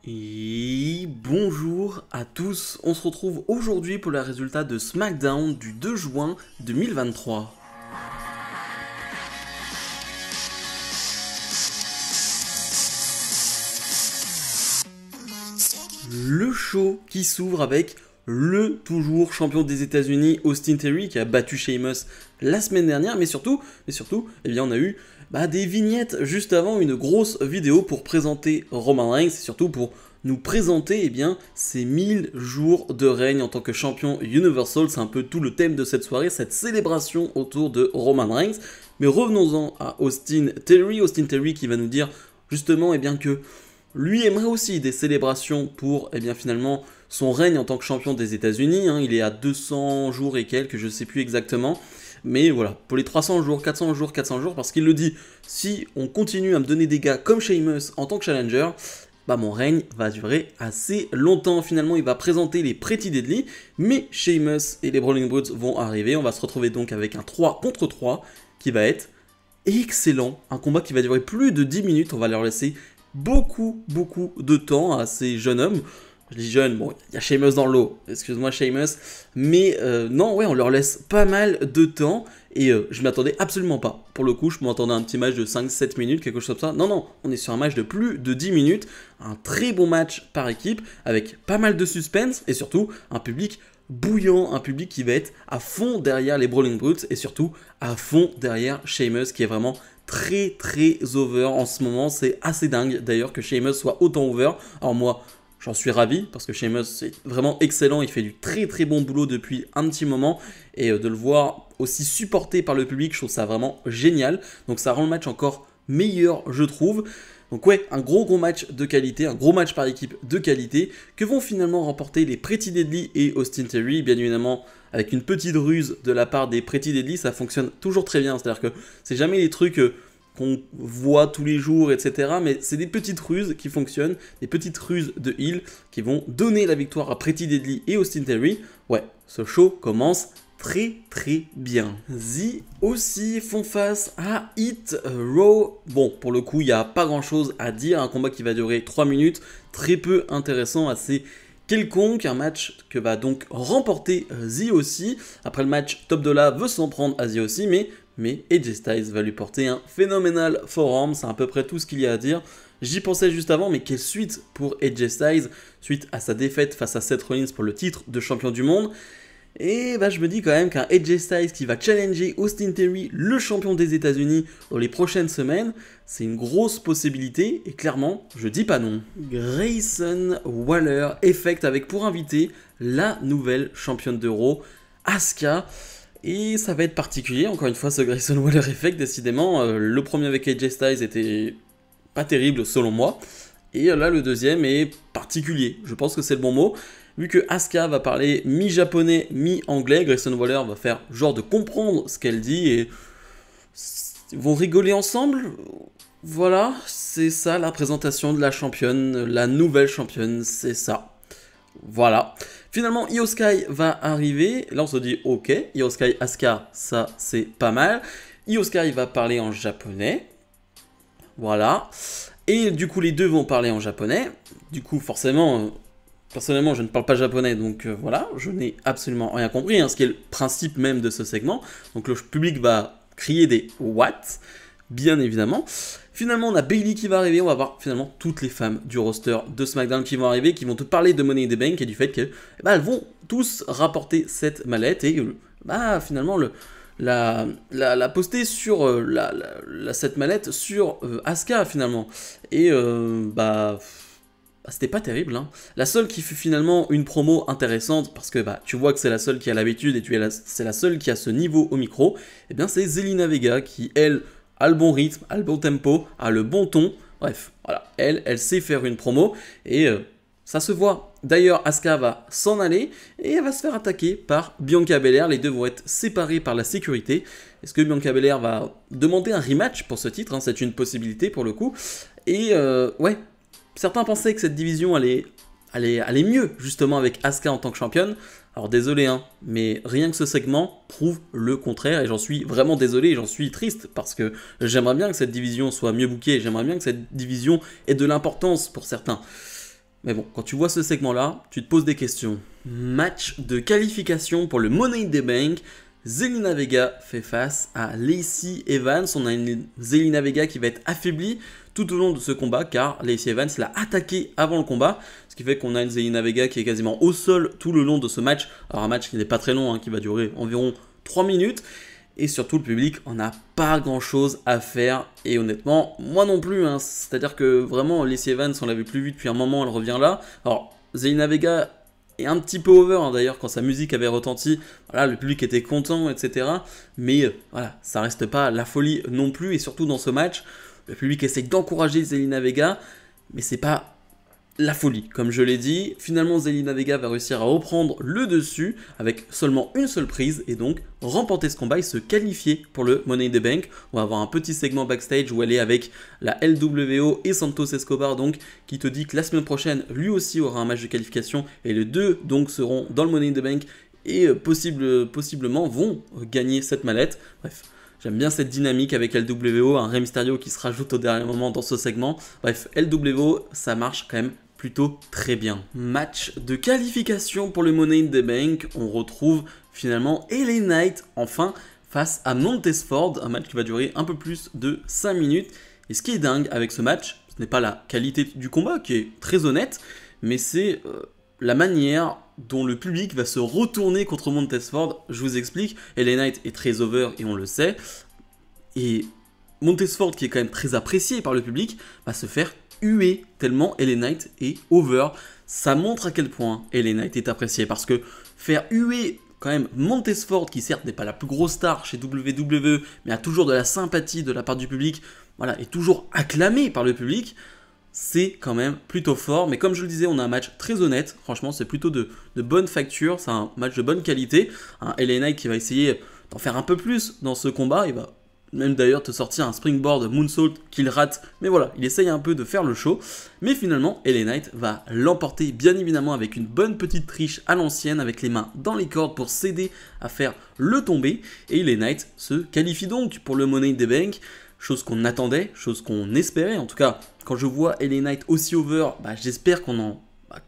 Et bonjour à tous, on se retrouve aujourd'hui pour le résultat de SmackDown du 2 juin 2023. Le show qui s'ouvre avec le toujours champion des États-Unis Austin Theory qui a battu Sheamus la semaine dernière, mais surtout, eh bien, on a eu des vignettes juste avant, une grosse vidéo pour présenter Roman Reigns et surtout pour nous présenter ces 1000 jours de règne en tant que champion Universal. C'est un peu tout le thème de cette soirée, cette célébration autour de Roman Reigns. Mais revenons-en à Austin Theory qui va nous dire justement que lui aimerait aussi des célébrations pour finalement son règne en tant que champion des États-Unis. Il est à 200 jours et quelques, je ne sais plus exactement. Mais voilà, pour les 300 jours, 400 jours, parce qu'il le dit, si on continue à me donner des gars comme Sheamus en tant que challenger, mon règne va durer assez longtemps. Finalement, il va présenter les Pretty Deadly, mais Sheamus et les Brawling Brutes vont arriver. On va se retrouver donc avec un 3 contre 3 qui va être excellent. Un combat qui va durer plus de 10 minutes. On va leur laisser beaucoup de temps à ces jeunes hommes. Je dis jeunes, bon, il y a Sheamus dans l'eau, excuse-moi Sheamus, mais non, ouais, on leur laisse pas mal de temps, et je m'attendais absolument pas. Pour le coup, je m'attendais à un petit match de 5-7 minutes, quelque chose comme ça. Non, on est sur un match de plus de 10 minutes, un très bon match par équipe, avec pas mal de suspense, et surtout, un public bouillant, un public qui va être à fond derrière les Brawling Brutes, et surtout, à fond derrière Sheamus, qui est vraiment très over en ce moment. C'est assez dingue, d'ailleurs, que Sheamus soit autant over. Alors moi, j'en suis ravi parce que Sheamus c'est vraiment excellent, il fait du très bon boulot depuis un petit moment et de le voir aussi supporté par le public, je trouve ça vraiment génial. Donc ça rend le match encore meilleur, je trouve. Donc ouais, un gros match de qualité, un gros match par équipe de qualité que vont finalement remporter les Pretty Deadly et Austin Theory, bien évidemment avec une petite ruse de la part des Pretty Deadly. Ça fonctionne toujours très bien, c'est-à-dire que c'est jamais les trucs qu'on voit tous les jours, etc. Mais c'est des petites ruses qui fonctionnent, des petites ruses de heel qui vont donner la victoire à Pretty Deadly et Austin Theory. Ouais, ce show commence très bien. The aussi font face à Hit Row. Bon, pour le coup, il n'y a pas grand chose à dire. Un combat qui va durer 3 minutes, très peu intéressant, assez quelconque. Un match que va donc remporter The aussi. Après le match, Top Dollar veut s'en prendre à The aussi, mais AJ Styles va lui porter un phénoménal forearm. C'est à peu près tout ce qu'il y a à dire. J'y pensais juste avant, mais quelle suite pour AJ Styles, suite à sa défaite face à Seth Rollins pour le titre de champion du monde. Et je me dis quand même qu'un AJ Styles qui va challenger Austin Theory, le champion des États-Unis, dans les prochaines semaines, c'est une grosse possibilité, et clairement, je dis pas non. Grayson Waller Effect avec pour invité la nouvelle championne d'Euro, Asuka. Et ça va être particulier, encore une fois, ce Grayson Waller Effect, décidément. Le premier avec AJ Styles était pas terrible selon moi. Et là, le deuxième est particulier. Je pense que c'est le bon mot. Vu que Asuka va parler mi-japonais, mi-anglais, Grayson Waller va faire genre de comprendre ce qu'elle dit et ils vont rigoler ensemble. Voilà, c'est ça la présentation de la championne, la nouvelle championne, c'est ça. Voilà. Finalement, Io Sky va arriver. Là, on se dit, ok, Io Sky, Asuka, ça, c'est pas mal. Io Sky va parler en japonais. Voilà. Et du coup, les deux vont parler en japonais. Du coup, forcément, personnellement, je ne parle pas japonais, donc voilà, je n'ai absolument rien compris, ce qui est le principe même de ce segment. Donc le public va crier des « what ?» bien évidemment. Finalement, on a Bayley qui va arriver, on va voir finalement toutes les femmes du roster de SmackDown qui vont arriver, qui vont te parler de Money in the Bank et du fait qu'elles vont tous rapporter cette mallette et finalement la poster sur cette mallette sur Asuka finalement. Et c'était pas terrible, hein. La seule qui fut finalement une promo intéressante, parce que tu vois que c'est la seule qui a l'habitude et c'est la seule qui a ce niveau au micro, et bien c'est Zelina Vega qui, elle, a le bon rythme, a le bon tempo, a le bon ton. Bref, voilà, elle sait faire une promo et ça se voit. D'ailleurs, Asuka va s'en aller et elle va se faire attaquer par Bianca Belair. Les deux vont être séparés par la sécurité. Est-ce que Bianca Belair va demander un rematch pour ce titre, hein? C'est une possibilité pour le coup. Et ouais. Certains pensaient que cette division allait mieux, justement, avec Asuka en tant que championne. Alors désolé, mais rien que ce segment prouve le contraire, et j'en suis vraiment désolé, et j'en suis triste, parce que j'aimerais bien que cette division soit mieux bookée, j'aimerais bien que cette division ait de l'importance pour certains. Mais bon, quand tu vois ce segment-là, tu te poses des questions. Match de qualification pour le Money in the Bank. Zelina Vega fait face à Lacey Evans. On a une Zelina Vega qui va être affaiblie tout au long de ce combat car Lacey Evans l'a attaqué avant le combat. Ce qui fait qu'on a une Zelina Vega qui est quasiment au sol tout le long de ce match. Alors un match qui n'est pas très long, qui va durer environ 3 minutes. Et surtout le public en a pas grand chose à faire. Et honnêtement, moi non plus. C'est-à-dire que vraiment Lacey Evans, on l'avait plus vu depuis un moment, elle revient là. Alors Zelina Vega est un petit peu over d'ailleurs quand sa musique avait retenti, voilà, le public était content, etc. Mais voilà, ça reste pas la folie non plus, et surtout dans ce match, le public essaie d'encourager Zelina Vega, mais c'est pas la folie, comme je l'ai dit. Finalement, Zelina Vega va réussir à reprendre le dessus avec seulement une seule prise et donc remporter ce combat et se qualifier pour le Money in the Bank. On va avoir un petit segment backstage où elle est avec la LWO et Santos Escobar, donc qui te dit que la semaine prochaine, lui aussi aura un match de qualification et les deux donc seront dans le Money in the Bank et possiblement vont gagner cette mallette. Bref. J'aime bien cette dynamique avec LWO, un Rey Mysterio qui se rajoute au dernier moment dans ce segment. Bref, LWO, ça marche quand même plutôt très bien. Match de qualification pour le Money in the Bank. On retrouve finalement LA Knight, enfin, face à Montesford. Un match qui va durer un peu plus de 5 minutes. Et ce qui est dingue avec ce match, ce n'est pas la qualité du combat, qui est très honnête, mais c'est la manière dont le public va se retourner contre Montesford. Je vous explique, LA Knight est très over et on le sait, et Montesford, qui est quand même très apprécié par le public, va se faire huer tellement LA Knight est over. Ça montre à quel point LA Knight est apprécié, parce que faire huer quand même Montesford, qui certes n'est pas la plus grosse star chez WWE, mais a toujours de la sympathie de la part du public, voilà, est toujours acclamé par le public, c'est quand même plutôt fort. Mais comme je le disais, on a un match très honnête. Franchement, c'est plutôt de bonne facture. C'est un match de bonne qualité. LA Knight qui va essayer d'en faire un peu plus dans ce combat. Il va même d'ailleurs te sortir un springboard moonsault qu'il rate. Mais voilà, il essaye un peu de faire le show. Mais finalement, LA Knight va l'emporter bien évidemment avec une bonne petite triche à l'ancienne, avec les mains dans les cordes pour s'aider à faire le tomber. Et LA Knight se qualifie donc pour le Money in the Bank. Chose qu'on attendait, chose qu'on espérait. En tout cas, quand je vois LA Knight aussi over, j'espère qu'on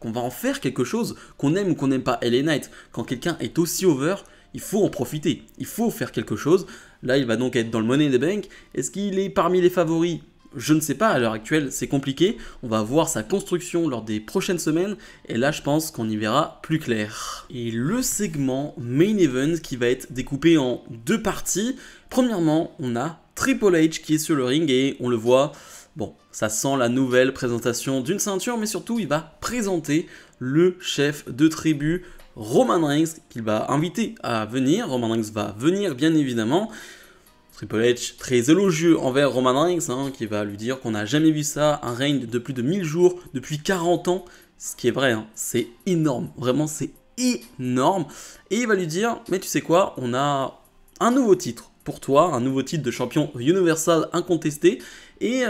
va en faire quelque chose, qu'on aime ou qu'on n'aime pas LA Knight. Quand quelqu'un est aussi over, il faut en profiter, il faut faire quelque chose. Là, il va donc être dans le Money in the Bank. Est-ce qu'il est parmi les favoris ? Je ne sais pas, à l'heure actuelle, c'est compliqué. On va voir sa construction lors des prochaines semaines. Et là, je pense qu'on y verra plus clair. Et le segment Main Event qui va être découpé en deux parties. Premièrement, on a Triple H qui est sur le ring et on le voit, bon, ça sent la nouvelle présentation d'une ceinture, mais surtout, il va présenter le chef de tribu, Roman Reigns, qu'il va inviter à venir. Roman Reigns va venir, bien évidemment. Triple H, très élogieux envers Roman Reigns, qui va lui dire qu'on n'a jamais vu ça, un règne de plus de 1000 jours, depuis 40 ans, ce qui est vrai, c'est énorme, vraiment c'est énorme. Et il va lui dire, mais tu sais quoi, on a un nouveau titre pour toi, un nouveau titre de champion Universal incontesté, et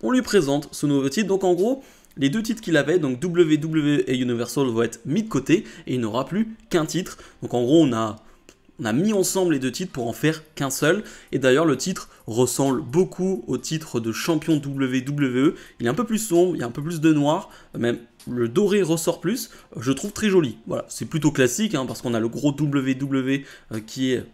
on lui présente ce nouveau titre. Donc en gros, les deux titres qu'il avait, donc WWE et Universal, vont être mis de côté, et il n'aura plus qu'un titre. Donc en gros, on a mis ensemble les deux titres pour en faire qu'un seul. Et d'ailleurs, le titre ressemble beaucoup au titre de champion WWE. Il est un peu plus sombre, il y a un peu plus de noir, même le doré ressort plus. Je trouve très joli. Voilà, c'est plutôt classique, parce qu'on a le gros WWE qui est...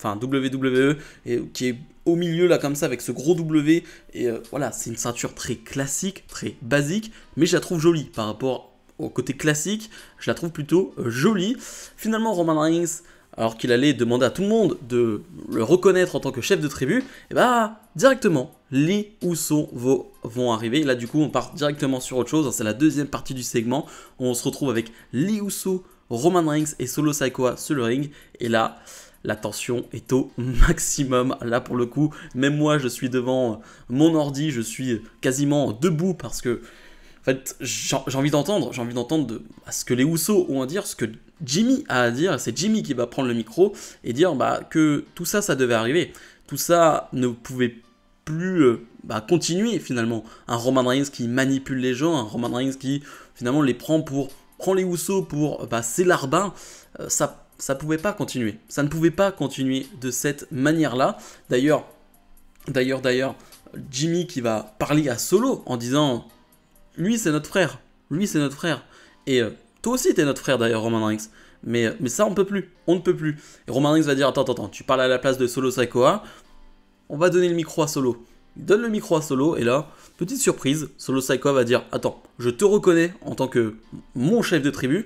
Enfin, WWE, et qui est au milieu là comme ça avec ce gros W. Et voilà, c'est une ceinture très classique, très basique, mais je la trouve jolie par rapport au côté classique. Je la trouve plutôt jolie. Finalement, Roman Reigns, alors qu'il allait demander à tout le monde de le reconnaître en tant que chef de tribu, et directement, les Usos vont arriver. Et là, du coup, on part directement sur autre chose. C'est la deuxième partie du segment. On se retrouve avec les Usos, Roman Reigns et Solo Sikoa sur le ring. Et là, la tension est au maximum. Là, pour le coup, même moi, je suis devant mon ordi, je suis quasiment debout parce que, en fait, j'ai envie d'entendre ce que les Usos ont à dire, ce que Jimmy a à dire. C'est Jimmy qui va prendre le micro et dire que tout ça, ça devait arriver. Tout ça ne pouvait plus continuer finalement. Un Roman Reigns qui manipule les gens, un Roman Reigns qui finalement les prend les Usos pour ses larbins. Ça pouvait pas continuer. Ça ne pouvait pas continuer de cette manière-là. D'ailleurs, Jimmy qui va parler à Solo en disant lui c'est notre frère. Lui c'est notre frère. Et toi aussi t'es notre frère d'ailleurs, Roman Reigns. Mais ça on peut plus. On ne peut plus. Et Roman Reigns va dire, attends, tu parles à la place de Solo Sikoa. On va donner le micro à Solo. Il donne le micro à Solo et là, petite surprise, Solo Sikoa va dire, attends, je te reconnais en tant que mon chef de tribu,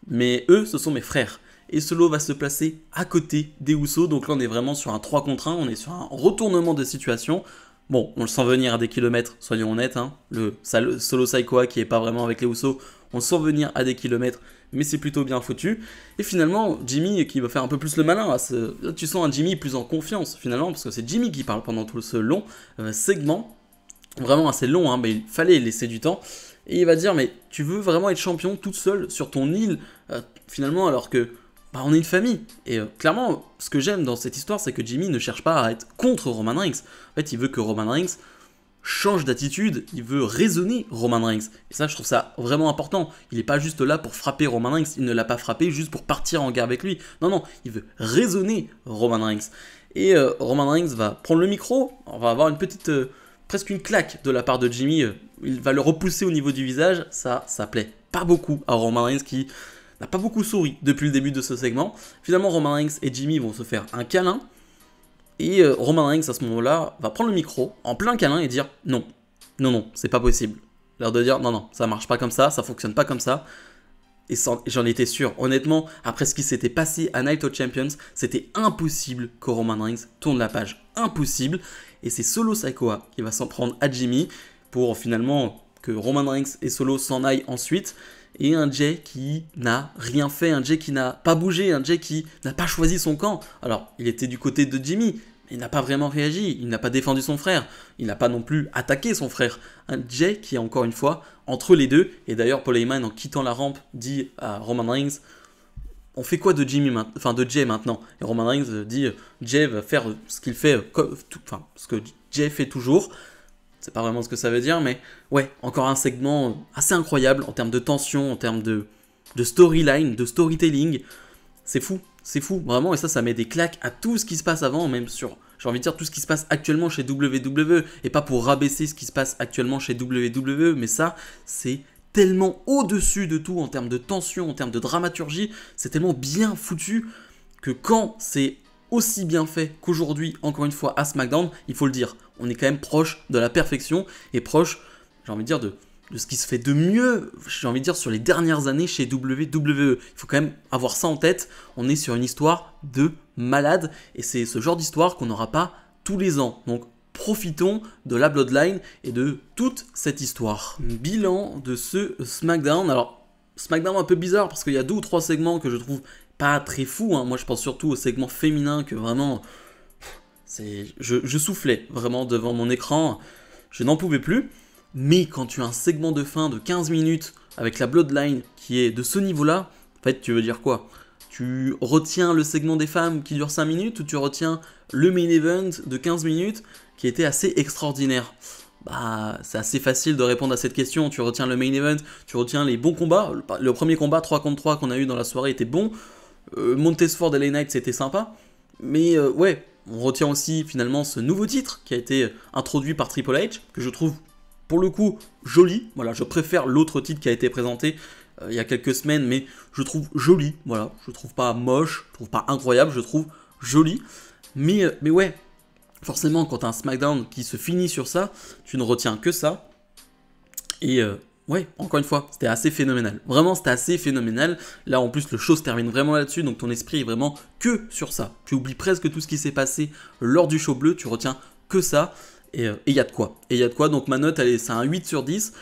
mais eux ce sont mes frères. Et Solo va se placer à côté des Usos, donc là on est vraiment sur un 3 contre 1, on est sur un retournement de situation. Bon, on le sent venir à des kilomètres, soyons honnêtes, hein. Le Solo Sikoa qui est pas vraiment avec les Usos, on le sent venir à des kilomètres, mais c'est plutôt bien foutu. Et finalement, Jimmy qui va faire un peu plus le malin, là tu sens un Jimmy plus en confiance finalement, parce que c'est Jimmy qui parle pendant tout ce long segment, vraiment assez long, hein, mais il fallait laisser du temps. Et il va dire, mais tu veux vraiment être champion toute seule sur ton île, finalement, alors que on est une famille. Et clairement, ce que j'aime dans cette histoire, c'est que Jimmy ne cherche pas à être contre Roman Reigns. En fait, il veut que Roman Reigns change d'attitude, il veut raisonner Roman Reigns. Et ça, je trouve ça vraiment important. Il n'est pas juste là pour frapper Roman Reigns, il ne l'a pas frappé juste pour partir en guerre avec lui. Non, il veut raisonner Roman Reigns. Et Roman Reigns va prendre le micro, on va avoir une petite, presque une claque de la part de Jimmy. Il va le repousser au niveau du visage, ça plaît pas beaucoup à Roman Reigns qui n'a pas beaucoup souri depuis le début de ce segment. Finalement, Roman Reigns et Jimmy vont se faire un câlin. Et Roman Reigns, à ce moment-là, va prendre le micro en plein câlin et dire non, c'est pas possible. L'air de dire non, ça marche pas comme ça fonctionne pas comme ça. Et j'en étais sûr. Honnêtement, après ce qui s'était passé à Night of Champions, c'était impossible que Roman Reigns tourne la page. Impossible. Et c'est Solo Sikoa qui va s'en prendre à Jimmy pour finalement que Roman Reigns et Solo s'en aillent ensuite. Et un Jay qui n'a rien fait, un Jay qui n'a pas bougé, un Jay qui n'a pas choisi son camp. Alors, il était du côté de Jimmy, mais il n'a pas vraiment réagi, il n'a pas défendu son frère, il n'a pas non plus attaqué son frère. Un Jay qui est encore une fois entre les deux, et d'ailleurs Paul Heyman en quittant la rampe dit à Roman Reigns, on fait quoi de Jay maintenant? Et Roman Reigns dit, Jay va faire ce qu'il fait, ce que Jay fait toujours. C'est pas vraiment ce que ça veut dire, mais ouais, encore un segment assez incroyable en termes de tension, en termes de storyline, de storytelling. C'est fou, vraiment, et ça met des claques à tout ce qui se passe avant, même sur, j'ai envie de dire, tout ce qui se passe actuellement chez WWE, et pas pour rabaisser ce qui se passe actuellement chez WWE, mais ça, c'est tellement au-dessus de tout en termes de tension, en termes de dramaturgie, c'est tellement bien foutu que quand c'est aussi bien fait qu'aujourd'hui, encore une fois, à SmackDown, il faut le dire, on est quand même proche de la perfection et proche, j'ai envie de dire, de ce qui se fait de mieux, j'ai envie de dire, sur les dernières années chez WWE. Il faut quand même avoir ça en tête, on est sur une histoire de malade et c'est ce genre d'histoire qu'on n'aura pas tous les ans. Donc profitons de la Bloodline et de toute cette histoire. Bilan de ce SmackDown. Alors, SmackDown un peu bizarre parce qu'il y a 2 ou 3 segments que je trouve pas très fous, hein. Moi je pense surtout au segment féminin que vraiment je soufflais vraiment devant mon écran, je n'en pouvais plus. Mais quand tu as un segment de fin de 15 minutes avec la Bloodline qui est de ce niveau-là, en fait tu veux dire quoi? Tu retiens le segment des femmes qui dure 5 minutes ou tu retiens le main event de 15 minutes qui était assez extraordinaire? C'est assez facile de répondre à cette question. Tu retiens le main event, tu retiens les bons combats. Le premier combat 3 contre 3 qu'on a eu dans la soirée était bon. Montesford et LA Knight c'était sympa. Mais ouais, on retient aussi finalement ce nouveau titre qui a été introduit par Triple H, que je trouve pour le coup joli. Voilà, je préfère l'autre titre qui a été présenté il y a quelques semaines, mais je trouve joli. Voilà, je trouve pas moche, je trouve pas incroyable, je trouve joli. Mais ouais, forcément, quand tu as un SmackDown qui se finit sur ça, tu ne retiens que ça. Et ouais, encore une fois, c'était assez phénoménal. Vraiment, c'était assez phénoménal. Là, en plus, le show se termine vraiment là-dessus, donc ton esprit est vraiment que sur ça. Tu oublies presque tout ce qui s'est passé lors du show bleu, tu retiens que ça. Et il y a de quoi. Donc ma note, c'est un 8 sur 10.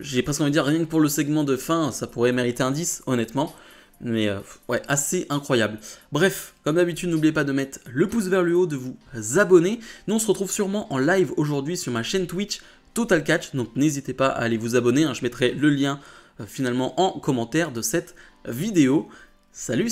J'ai presque envie de dire, rien que pour le segment de fin, ça pourrait mériter un 10, honnêtement. Mais ouais, assez incroyable. Bref, comme d'habitude, n'oubliez pas de mettre le pouce vers le haut, de vous abonner. Nous, on se retrouve sûrement en live aujourd'hui sur ma chaîne Twitch Total Catch. Donc n'hésitez pas à aller vous abonner. Je mettrai le lien finalement en commentaire de cette vidéo. Salut